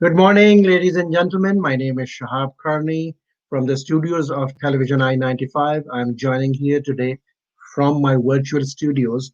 Good morning, ladies and gentlemen. My name is Shahab Karni from the studios of Television I-95. I'm joining here today from my virtual studios.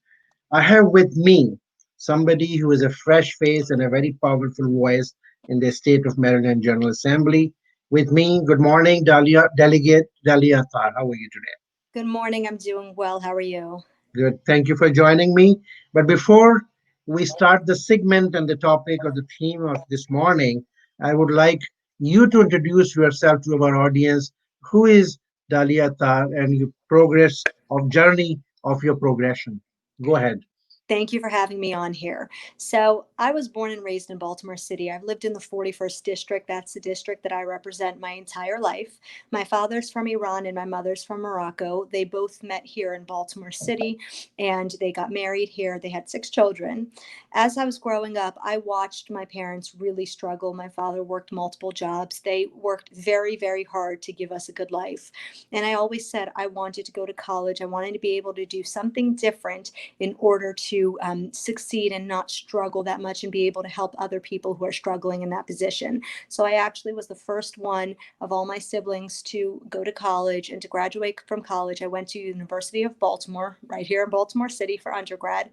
I have with me somebody who is a fresh face and a very powerful voice in the state of Maryland General Assembly. With me, good morning, Delegate Dalya Attar. How are you today? Good morning. I'm doing well. How are you? Good. Thank you for joining me. But before we start the segment and the topic or the theme of this morning, I would like you to introduce yourself to our audience. Who is Dalia Tar and your progress of journey of your progression? Go ahead. Thank you for having me on here. So, I was born and raised in Baltimore City. I've lived in the 41st district. That's the district that I represent my entire life. My father's from Iran and my mother's from Morocco. They both met here in Baltimore City and they got married here. They had 6 children. As I was growing up, I watched my parents really struggle. My father worked multiple jobs. They worked very, very hard to give us a good life. And I always said I wanted to go to college. I wanted to be able to do something different in order to succeed and not struggle that much and be able to help other people who are struggling in that position. So I actually was the first one of all my siblings to go to college and to graduate from college. I went to University of Baltimore, right here in Baltimore City for undergrad.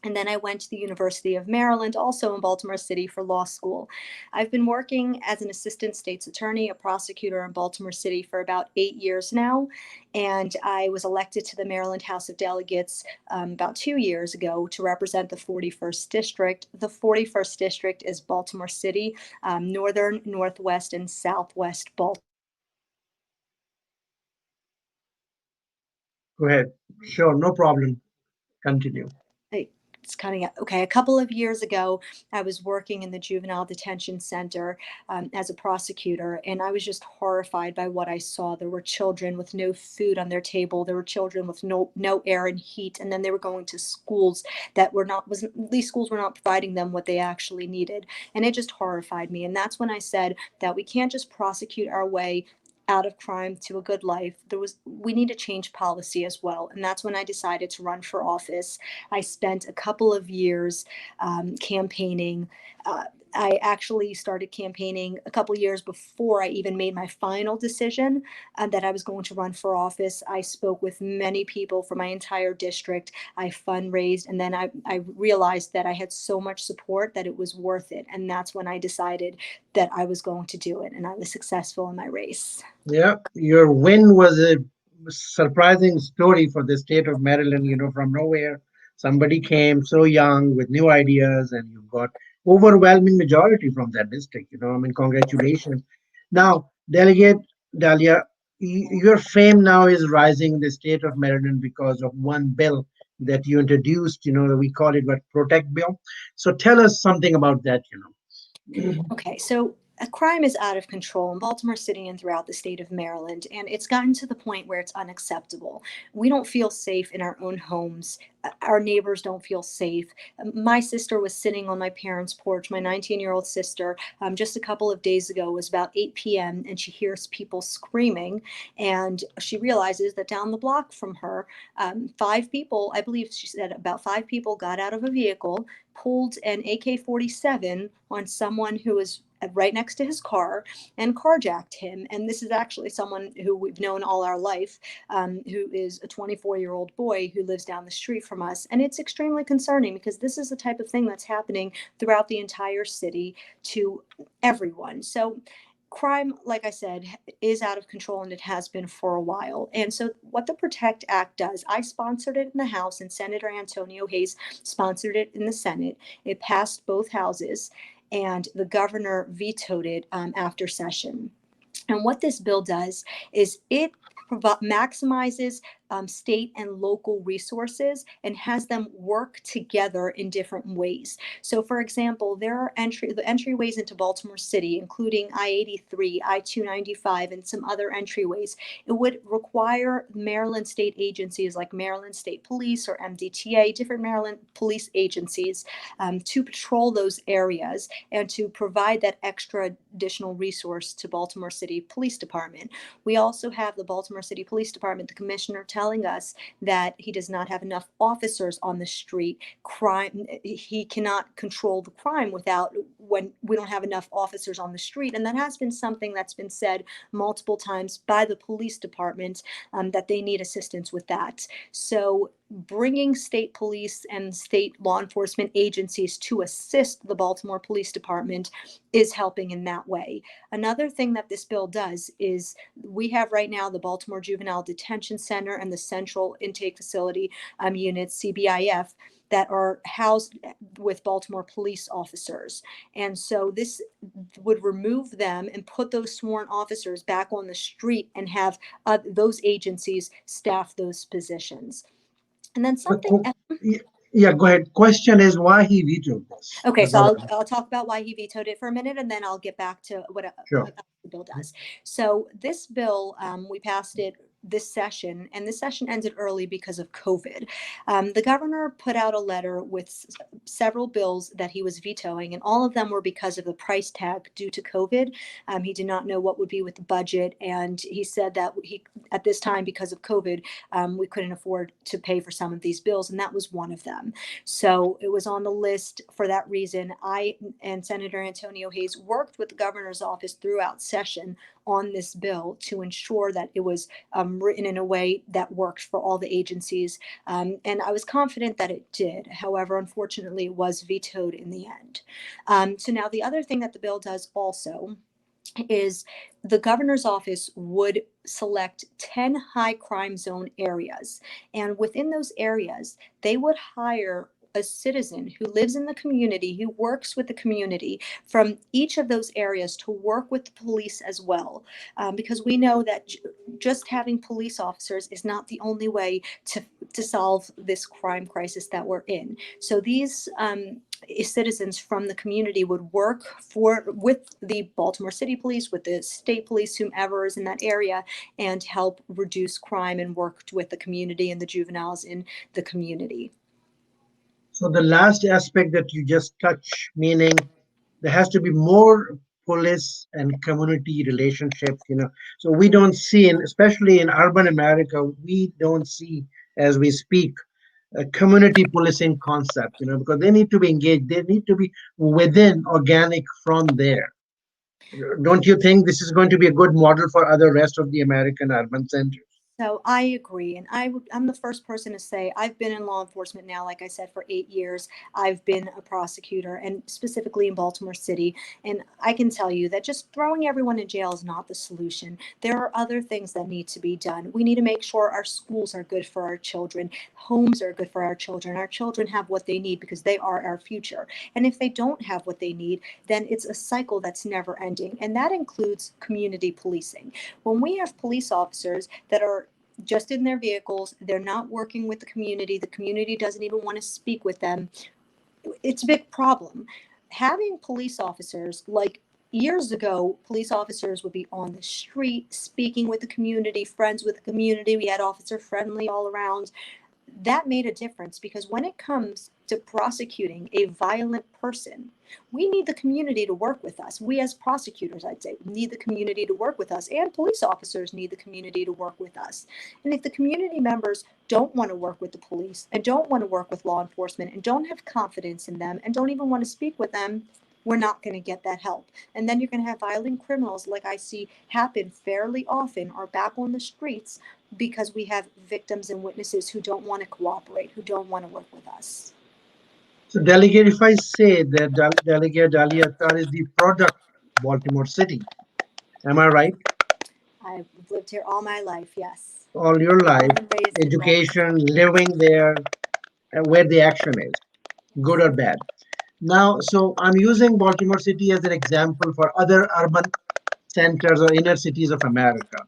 And then I went to the University of Maryland, also in Baltimore City, for law school. I've been working as an assistant state's attorney, a prosecutor in Baltimore City for about 8 years now. And I was elected to the Maryland House of Delegates about 2 years ago to represent the 41st District. The 41st District is Baltimore City, northern, northwest, and southwest Baltimore. Go ahead. Sure, no problem. Continue. It's cutting out. Okay, a couple of years ago, I was working in the juvenile detention center as a prosecutor, and I was just horrified by what I saw. There were children with no food on their table. There were children with no air and heat, and then they were going to schools that were not was these schools were not providing them what they actually needed, and it just horrified me. And that's when I said that we can't just prosecute our way out of crime to a good life. We need to change policy as well, and that's when I decided to run for office. I spent a couple of years campaigning. I actually started campaigning a couple of years before I even made my final decision that I was going to run for office. I spoke with many people from my entire district. I fundraised, and then I realized that I had so much support that it was worth it. And that's when I decided that I was going to do it, and I was successful in my race. Yeah, your win was a surprising story for the state of Maryland. From nowhere, somebody came so young with new ideas, and you got overwhelming majority from that district. I mean, congratulations. Now, Delegate Dahlia, your fame now is rising in the state of Maryland because of one bill that you introduced. We call it what Protect Bill. So tell us something about that. Okay, so crime is out of control in Baltimore City and throughout the state of Maryland, and it's gotten to the point where it's unacceptable. We don't feel safe in our own homes. Our neighbors don't feel safe. My sister was sitting on my parents' porch, my 19-year-old sister, just a couple of days ago. It was about 8 p.m., and she hears people screaming, and she realizes that down the block from her, 5 people, I believe she said about 5 people, got out of a vehicle, pulled an AK-47 on someone who was right next to his car and carjacked him. And this is actually someone who we've known all our life, who is a 24-year-old boy who lives down the street from us. And it's extremely concerning because this is the type of thing that's happening throughout the entire city to everyone. So crime, like I said, is out of control, and it has been for a while. And so what the Protect Act does, I sponsored it in the House, and Senator Antonio Hayes sponsored it in the Senate. It passed both houses, and the governor vetoed it after session. And what this bill does is it maximizes state and local resources and has them work together in different ways. So, for example, there are the entryways into Baltimore City, including I-83, I-295, and some other entryways. It would require Maryland state agencies like Maryland State Police or MDTA, different Maryland police agencies, to patrol those areas and to provide that extra additional resource to Baltimore City Police Department. We also have the Baltimore City Police Department, the commissioner telling us that he does not have enough officers on the street. Crime, he cannot control the crime without when we don't have enough officers on the street. And that has been something that's been said multiple times by the police department, that they need assistance with that. So bringing state police and state law enforcement agencies to assist the Baltimore Police Department is helping in that way. Another thing that this bill does is we have right now the Baltimore Juvenile Detention Center and the Central Intake Facility units, CBIF, that are housed with Baltimore police officers. And so this would remove them and put those sworn officers back on the street and have those agencies staff those positions. And then But, something. yeah, go ahead. Question is why he vetoed this. Okay, That's so all. I'll talk about why he vetoed it for a minute, and then I'll get back to what Sure. the bill does. So this bill, we passed it this session, and this session ended early because of COVID. The governor put out a letter with several bills that he was vetoing, and all of them were because of the price tag due to COVID. He did not know what would be with the budget, and he said that at this time, because of COVID, we couldn't afford to pay for some of these bills, and that was one of them. So it was on the list for that reason. I and Senator Antonio Hayes worked with the governor's office throughout session on this bill to ensure that it was written in a way that worked for all the agencies. And I was confident that it did. However, unfortunately, it was vetoed in the end. So now the other thing that the bill does also is the governor's office would select 10 high crime zone areas. And within those areas, they would hire a citizen who lives in the community, who works with the community from each of those areas to work with the police as well. Because we know that just having police officers is not the only way to solve this crime crisis that we're in. So these citizens from the community would work with the Baltimore City Police, with the state police, whomever is in that area, and help reduce crime and work with the community and the juveniles in the community. So the last aspect that you just touch, meaning there has to be more police and community relationships, So we don't see, especially in urban America, we don't see as we speak a community policing concept, because they need to be engaged. They need to be within organic from there. Don't you think this is going to be a good model for other rest of the American urban centers? So I agree. And I'm the first person to say I've been in law enforcement now, like I said, for 8 years. I've been a prosecutor, and specifically in Baltimore City. And I can tell you that just throwing everyone in jail is not the solution. There are other things that need to be done. We need to make sure our schools are good for our children, homes are good for our children. Our children have what they need because they are our future. And if they don't have what they need, then it's a cycle that's never ending. And that includes community policing. When we have police officers that are just in their vehicles, they're not working with the community doesn't even want to speak with them, it's a big problem. Having police officers, like years ago, police officers would be on the street speaking with the community, friends with the community. We had officer friendly all around. That made a difference, because when it comes to prosecuting a violent person, we need the community to work with us. We as prosecutors, I'd say, need the community to work with us, and police officers need the community to work with us. And if the community members don't want to work with the police and don't want to work with law enforcement and don't have confidence in them and don't even want to speak with them, we're not going to get that help. And then you're going to have violent criminals, like I see happen fairly often, are back on the streets because we have victims and witnesses who don't want to cooperate, who don't want to work with us. So, Delegate, if I say that Delegate Dalya Attar is the product of Baltimore City, am I right? I've lived here all my life, yes. All your life, Born and raised in Baltimore. education, living there, where the action is, good or bad. Now, so I'm using Baltimore City as an example for other urban centers or inner cities of America.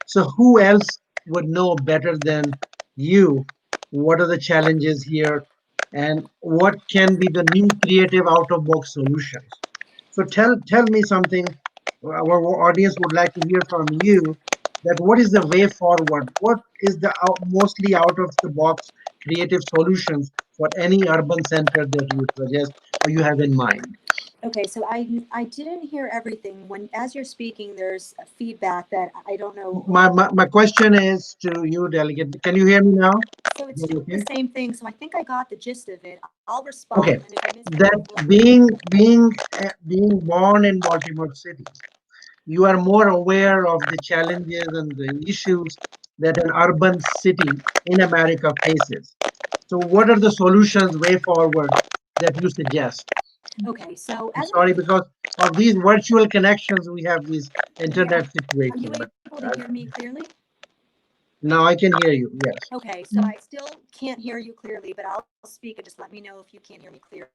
So, who else would know better than you what are the challenges here and what can be the new creative out of box solutions? So, tell me something. Our audience would like to hear from you that what is the way forward? What is the mostly out of the box creative solutions for any urban center that you suggest or you have in mind? Okay, so I didn't hear everything. When as you're speaking, there's a feedback that I don't know. My question is to you, Delegate. Can you hear me now? So it's You doing the okay? same thing. So I think I got the gist of it. I'll respond, Okay. and if I miss That anything, being born in Baltimore City, you are more aware of the challenges and the issues that an urban city in America faces. So, what are the solutions way forward that you suggest? okay. So I'm as sorry, because of these virtual connections, we have these yeah, internet are you situation. But able to hear me clearly? now I can hear you. Yes. Okay, so I still can't hear you clearly, but I'll speak and just let me know if you can't hear me clearly.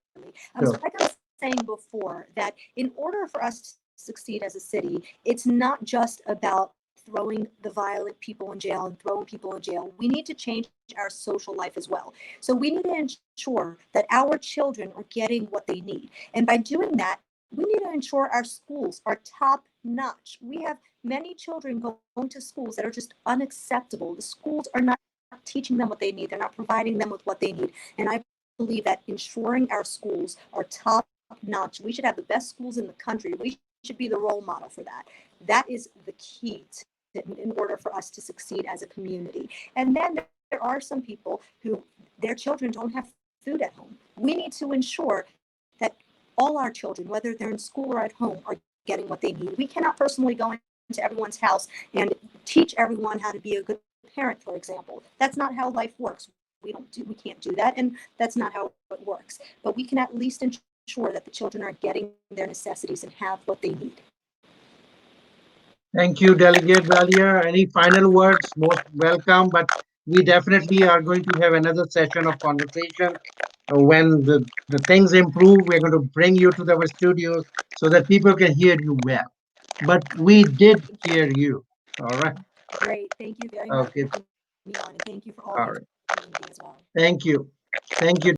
So Sure. like I was saying before, that in order for us to succeed as a city, it's not just about throwing the violent people in jail and throwing people in jail. We need to change our social life as well. So we need to ensure that our children are getting what they need. And by doing that, we need to ensure our schools are top notch. We have many children going to schools that are just unacceptable. The schools are not teaching them what they need. They're not providing them with what they need. And I believe that ensuring our schools are top notch, we should have the best schools in the country. We should be the role model for that. That is the key in order for us to succeed as a community. And then there are some people who their children don't have food at home. We need to ensure that all our children, whether they're in school or at home, are getting what they need. We cannot personally go into everyone's house and teach everyone how to be a good parent, for example. That's not how life works. We can't do that, and that's not how it works. But we can at least ensure that the children are getting their necessities and have what they need. Thank you, Delegate Dalya. Any final words? Most welcome. But we definitely are going to have another session of conversation when the things improve. We're going to bring you to our studios so that people can hear you well. But we did hear you. All right. Great. Thank you very much Okay. for having me on, and thank you for all All your right. community as well. Thank you. Thank you.